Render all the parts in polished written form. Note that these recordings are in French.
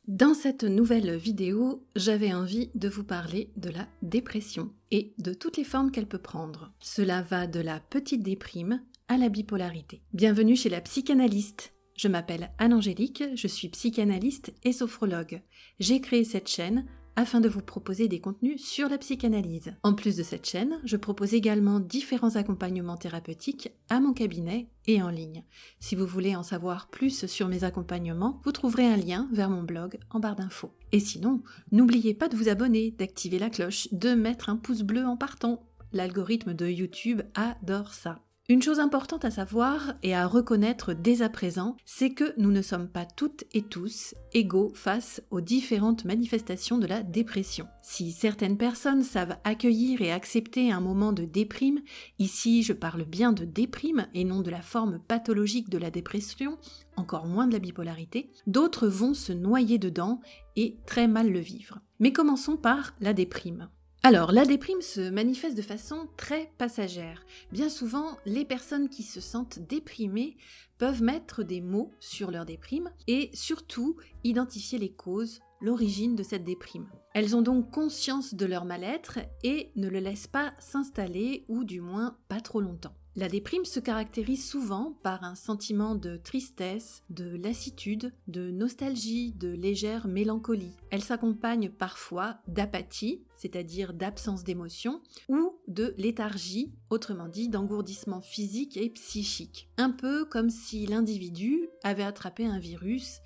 Dans cette nouvelle vidéo, j'avais envie de vous parler de la dépression et de toutes les formes qu'elle peut prendre. Cela va de la petite déprime à la bipolarité. Bienvenue chez la psychanalyste. Je m'appelle Anne-Angélique, je suis psychanalyste et sophrologue. J'ai créé cette chaîne afin de vous proposer des contenus sur la psychanalyse. En plus de cette chaîne, je propose également différents accompagnements thérapeutiques à mon cabinet et en ligne. Si vous voulez en savoir plus sur mes accompagnements, vous trouverez un lien vers mon blog en barre d'infos. Et sinon, n'oubliez pas de vous abonner, d'activer la cloche, de mettre un pouce bleu en partant. L'algorithme de YouTube adore ça. Une chose importante à savoir et à reconnaître dès à présent, c'est que nous ne sommes pas toutes et tous égaux face aux différentes manifestations de la dépression. Si certaines personnes savent accueillir et accepter un moment de déprime, ici je parle bien de déprime et non de la forme pathologique de la dépression, encore moins de la bipolarité, d'autres vont se noyer dedans et très mal le vivre. Mais commençons par la déprime. Alors, la déprime se manifeste de façon très passagère. Bien souvent, les personnes qui se sentent déprimées peuvent mettre des mots sur leur déprime et surtout identifier les causes, l'origine de cette déprime. Elles ont donc conscience de leur mal-être et ne le laissent pas s'installer ou du moins pas trop longtemps. La déprime se caractérise souvent par un sentiment de tristesse, de lassitude, de nostalgie, de légère mélancolie. Elle s'accompagne parfois d'apathie, c'est-à-dire d'absence d'émotion, ou de léthargie, autrement dit d'engourdissement physique et psychique. Un peu comme si l'individu avait attrapé un virus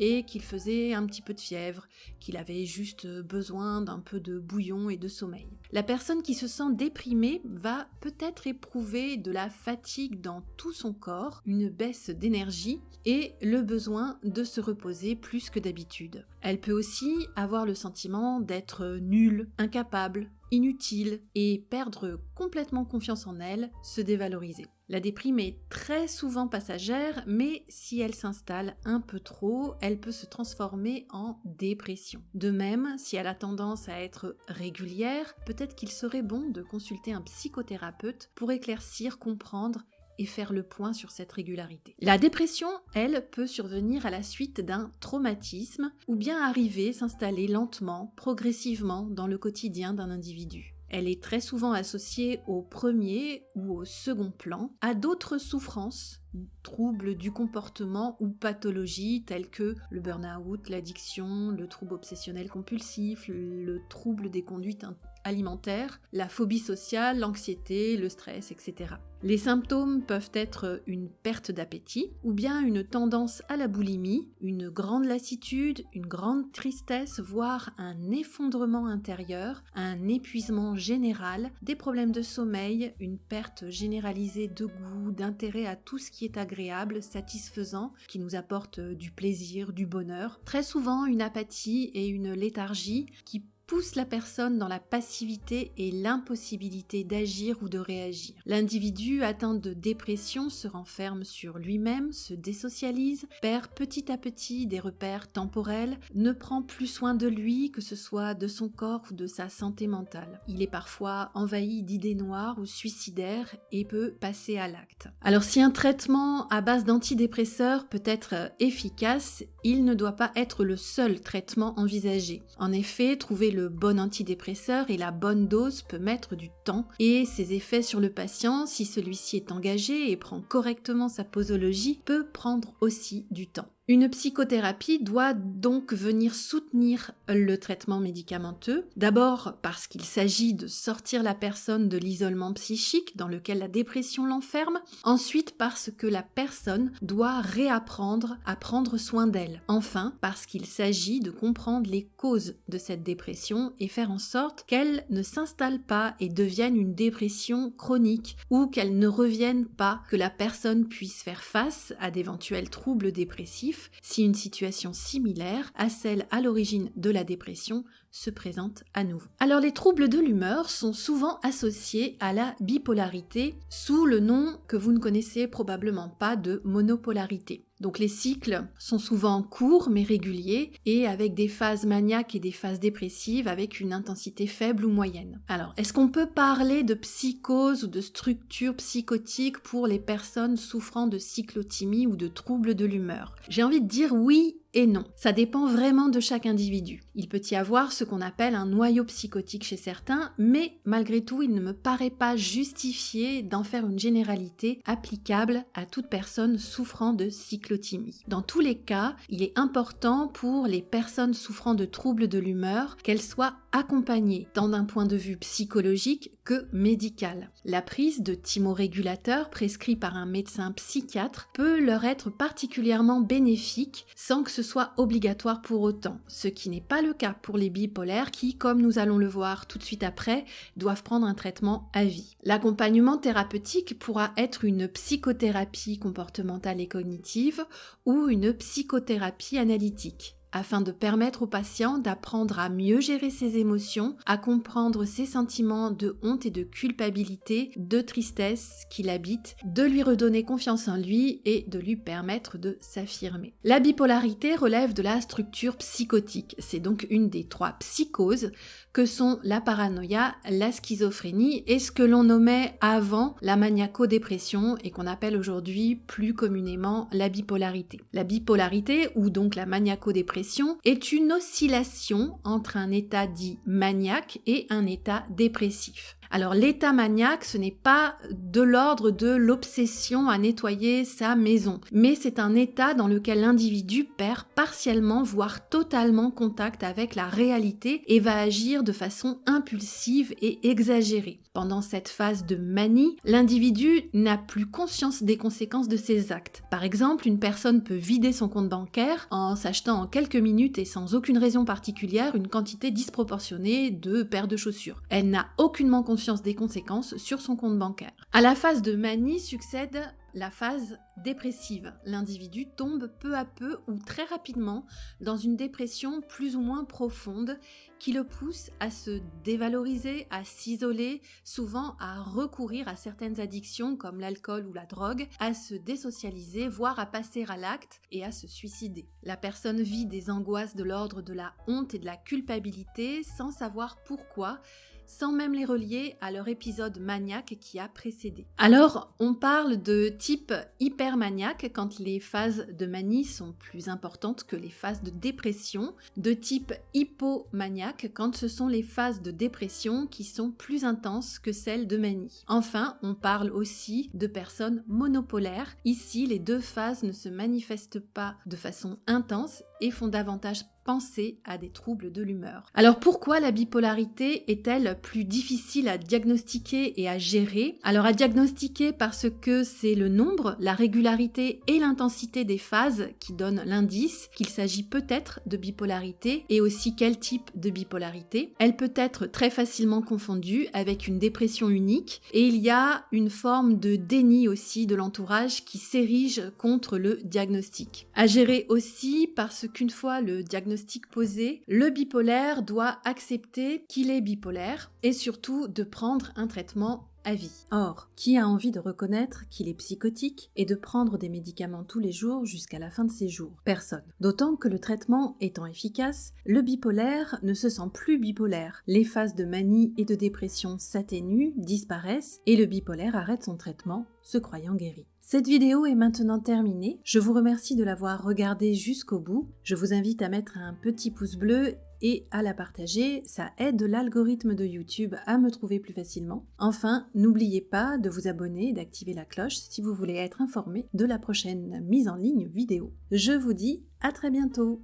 et qu'il faisait un petit peu de fièvre, qu'il avait juste besoin d'un peu de bouillon et de sommeil. La personne qui se sent déprimée va peut-être éprouver de la fatigue dans tout son corps, une baisse d'énergie et le besoin de se reposer plus que d'habitude. Elle peut aussi avoir le sentiment d'être nulle, incapable, inutile et perdre complètement confiance en elle, se dévaloriser. La déprime est très souvent passagère, mais si elle s'installe un peu trop, elle peut se transformer en dépression. De même, si elle a tendance à être régulière, peut-être qu'il serait bon de consulter un psychothérapeute pour éclaircir, comprendre et faire le point sur cette régularité. La dépression, elle, peut survenir à la suite d'un traumatisme ou bien arriver, s'installer lentement, progressivement dans le quotidien d'un individu. Elle est très souvent associée au premier ou au second plan, à d'autres souffrances, troubles du comportement ou pathologies telles que le burn-out, l'addiction, le trouble obsessionnel compulsif, le trouble des conduites alimentaires, la phobie sociale, l'anxiété, le stress, etc. Les symptômes peuvent être une perte d'appétit ou bien une tendance à la boulimie, une grande lassitude, une grande tristesse, voire un effondrement intérieur, un épuisement général, des problèmes de sommeil, une perte généralisée de goût, d'intérêt à tout ce qui est agréable, satisfaisant, qui nous apporte du plaisir, du bonheur. Très souvent une apathie et une léthargie qui pousse la personne dans la passivité et l'impossibilité d'agir ou de réagir. L'individu atteint de dépression se renferme sur lui-même, se désocialise, perd petit à petit des repères temporels, ne prend plus soin de lui, que ce soit de son corps ou de sa santé mentale. Il est parfois envahi d'idées noires ou suicidaires et peut passer à l'acte. Alors si un traitement à base d'antidépresseurs peut être efficace, il ne doit pas être le seul traitement envisagé. En effet, trouver le bon antidépresseur et la bonne dose peut mettre du temps et ses effets sur le patient, si celui-ci est engagé et prend correctement sa posologie, peut prendre aussi du temps. Une psychothérapie doit donc venir soutenir le traitement médicamenteux, d'abord parce qu'il s'agit de sortir la personne de l'isolement psychique dans lequel la dépression l'enferme, ensuite parce que la personne doit réapprendre à prendre soin d'elle, enfin parce qu'il s'agit de comprendre les causes de cette dépression et faire en sorte qu'elle ne s'installe pas et devienne une dépression chronique ou qu'elle ne revienne pas, que la personne puisse faire face à d'éventuels troubles dépressifs si une situation similaire à celle à l'origine de la dépression se présente à nouveau. Alors les troubles de l'humeur sont souvent associés à la bipolarité sous le nom que vous ne connaissez probablement pas de monopolarité. Donc les cycles sont souvent courts mais réguliers et avec des phases maniaques et des phases dépressives avec une intensité faible ou moyenne. Alors, est-ce qu'on peut parler de psychose ou de structure psychotique pour les personnes souffrant de cyclothymie ou de troubles de l'humeur ? J'ai envie de dire oui et non. Ça dépend vraiment de chaque individu. Il peut y avoir ce qu'on appelle un noyau psychotique chez certains, mais malgré tout, il ne me paraît pas justifié d'en faire une généralité applicable à toute personne souffrant de cyclothymie. Dans tous les cas, il est important pour les personnes souffrant de troubles de l'humeur qu'elles soient accompagnées, tant d'un point de vue psychologique que médical. La prise de thymorégulateurs prescrits par un médecin psychiatre peut leur être particulièrement bénéfique sans que ce soit obligatoire pour autant, ce qui n'est pas le cas pour les bipolaires qui, comme nous allons le voir tout de suite après, doivent prendre un traitement à vie. L'accompagnement thérapeutique pourra être une psychothérapie comportementale et cognitive ou une psychothérapie analytique, afin de permettre au patient d'apprendre à mieux gérer ses émotions, à comprendre ses sentiments de honte et de culpabilité, de tristesse qui l'habitent, de lui redonner confiance en lui et de lui permettre de s'affirmer. La bipolarité relève de la structure psychotique. C'est donc une des 3 psychoses que sont la paranoïa, la schizophrénie et ce que l'on nommait avant la maniaco-dépression et qu'on appelle aujourd'hui plus communément la bipolarité. La bipolarité, ou donc la maniaco-dépression, est une oscillation entre un état dit maniaque et un état dépressif. Alors l'état maniaque, ce n'est pas de l'ordre de l'obsession à nettoyer sa maison, mais c'est un état dans lequel l'individu perd partiellement, voire totalement contact avec la réalité et va agir de façon impulsive et exagérée. Pendant cette phase de manie, l'individu n'a plus conscience des conséquences de ses actes. Par exemple, une personne peut vider son compte bancaire en s'achetant en quelques minutes et sans aucune raison particulière une quantité disproportionnée de paires de chaussures. Elle n'a aucunement conscience des conséquences sur son compte bancaire. À la phase de manie succède la phase dépressive. L'individu tombe peu à peu ou très rapidement dans une dépression plus ou moins profonde qui le pousse à se dévaloriser, à s'isoler, souvent à recourir à certaines addictions comme l'alcool ou la drogue, à se désocialiser, voire à passer à l'acte et à se suicider. La personne vit des angoisses de l'ordre de la honte et de la culpabilité sans savoir pourquoi, sans même les relier à leur épisode maniaque qui a précédé. Alors, on parle de type hypermaniaque quand les phases de manie sont plus importantes que les phases de dépression, de type hypomaniaque quand ce sont les phases de dépression qui sont plus intenses que celles de manie. Enfin, on parle aussi de personnes monopolaires. Ici, les 2 phases ne se manifestent pas de façon intense et font davantage penser à des troubles de l'humeur. Alors pourquoi la bipolarité est-elle plus difficile à diagnostiquer et à gérer? Alors à diagnostiquer parce que c'est le nombre, la régularité et l'intensité des phases qui donnent l'indice qu'il s'agit peut-être de bipolarité et aussi quel type de bipolarité. Elle peut être très facilement confondue avec une dépression unique et il y a une forme de déni aussi de l'entourage qui s'érige contre le diagnostic. À gérer aussi parce qu'une fois le diagnostic posé, le bipolaire doit accepter qu'il est bipolaire et surtout de prendre un traitement à vie. Or, qui a envie de reconnaître qu'il est psychotique et de prendre des médicaments tous les jours jusqu'à la fin de ses jours? Personne. D'autant que le traitement étant efficace, le bipolaire ne se sent plus bipolaire. Les phases de manie et de dépression s'atténuent, disparaissent et le bipolaire arrête son traitement, se croyant guéri. Cette vidéo est maintenant terminée. Je vous remercie de l'avoir regardée jusqu'au bout. Je vous invite à mettre un petit pouce bleu et à la partager, ça aide l'algorithme de YouTube à me trouver plus facilement. Enfin, n'oubliez pas de vous abonner et d'activer la cloche si vous voulez être informé de la prochaine mise en ligne vidéo. Je vous dis à très bientôt.